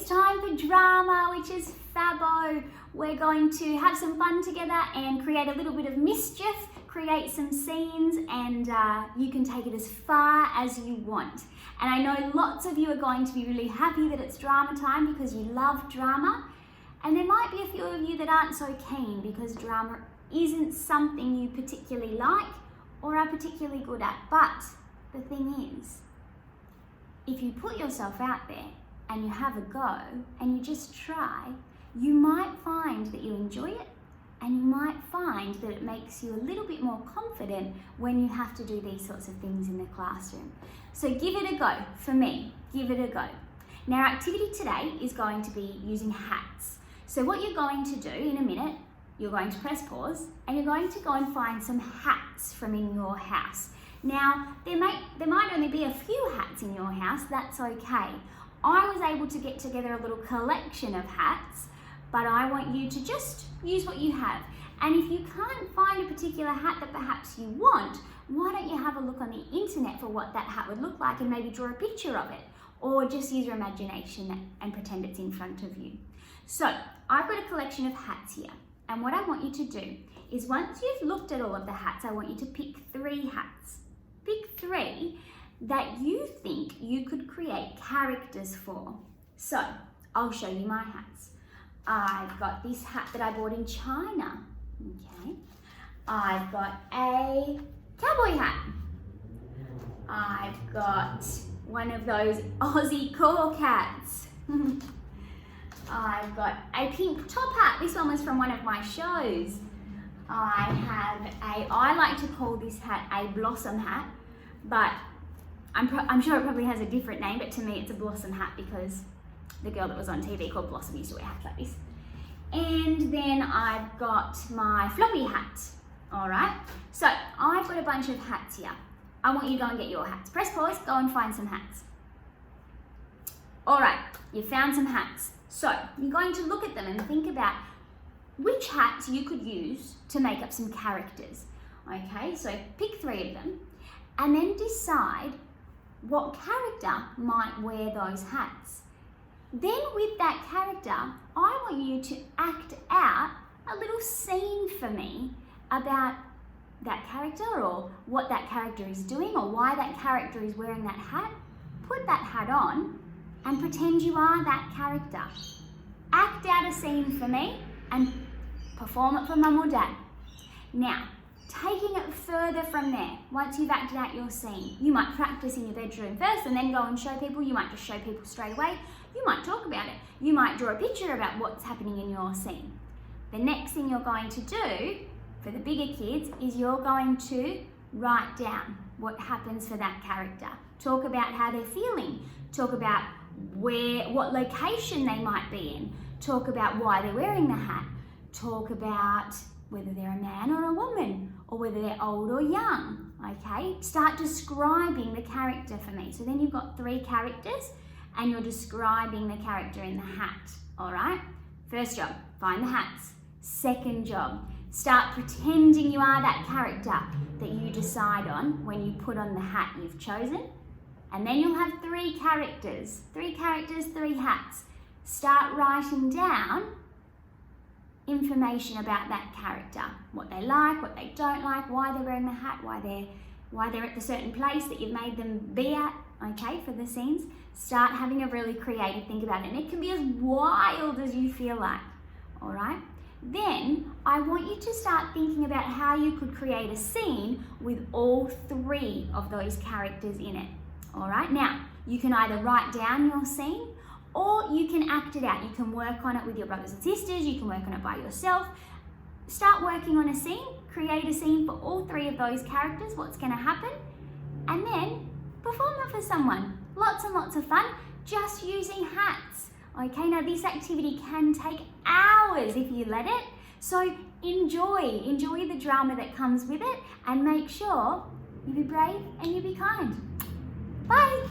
it's time for drama, which is fabbo. We're going to have some fun together and create a little bit of mischief, create some scenes, and you can take it as far as you want. And I know lots of you are going to be really happy that it's drama time because you love drama. And there might be a few of you that aren't so keen because drama isn't something you particularly like or are particularly good at. But the thing is, if you put yourself out there and you have a go and you just try, you might find that you enjoy it, and you might find that it makes you a little bit more confident when you have to do these sorts of things in the classroom. So give it a go. For me, give it a go. Now, our activity today is going to be using hats. So what you're going to do in a minute, you're going to press pause and you're going to go and find some hats from in your house. Now, there might only be a few hats in your house, that's okay. I was able to get together a little collection of hats, but I want you to just use what you have. And if you can't find a particular hat that perhaps you want, why don't you have a look on the internet for what that hat would look like and maybe draw a picture of it, or just use your imagination and pretend it's in front of you. So I've got a collection of hats here, and what I want you to do is once you've looked at all of the hats, I want you to pick 3 hats. Pick 3 that you think you could create characters for. So I'll show you my hats. I've got this hat that I bought in China, okay? I've got a cowboy hat. I've got one of those Aussie cork hats. I've got a pink top hat. This one was from one of my shows. I like to call this hat a blossom hat, but I'm sure it probably has a different name, but to me it's a blossom hat because the girl that was on TV called Blossom used to wear hats like this. And then I've got my floppy hat, all right? So I've got a bunch of hats here. I want you to go and get your hats. Press pause, go and find some hats. All right, you found some hats. So you're going to look at them and think about which hats you could use to make up some characters. Okay, so pick 3 of them and then decide what character might wear those hats. Then with that character, I want you to act out a little scene for me about that character or what that character is doing or why that character is wearing that hat. Put that hat on and pretend you are that character. Act out a scene for me and perform it for mum or dad. Now, taking it further from there, once you've acted out your scene, you might practice in your bedroom first and then go and show people. You might just show people straight away. You might talk about it. You might draw a picture about what's happening in your scene. The next thing you're going to do for the bigger kids is you're going to write down what happens for that character. Talk about how they're feeling. Talk about what location they might be in. Talk about why they're wearing the hat. Talk about whether they're a man or a woman, or whether they're old or young, okay? Start describing the character for me. So then you've got 3 characters and you're describing the character in the hat, all right? First job, find the hats. Second job, start pretending you are that character that you decide on when you put on the hat you've chosen. And then you'll have 3 characters. 3 characters, 3 hats. Start writing down information about that character, what they like, what they don't like, why they're wearing the hat, why they're at the certain place that you've made them be at, okay, for the scenes. Start having a really creative think about it, and it can be as wild as you feel like, all right? Then I want you to start thinking about how you could create a scene with all 3 of those characters in it, all right? Now, you can either write down your scene or you can act it out. You can work on it with your brothers and sisters. You can work on it by yourself. Start working on a scene. Create a scene for all 3 of those characters, what's going to happen, and then perform it for someone. Lots and lots of fun, just using hats. Okay, now this activity can take hours if you let it. So enjoy the drama that comes with it, and make sure you be brave and you be kind. Bye.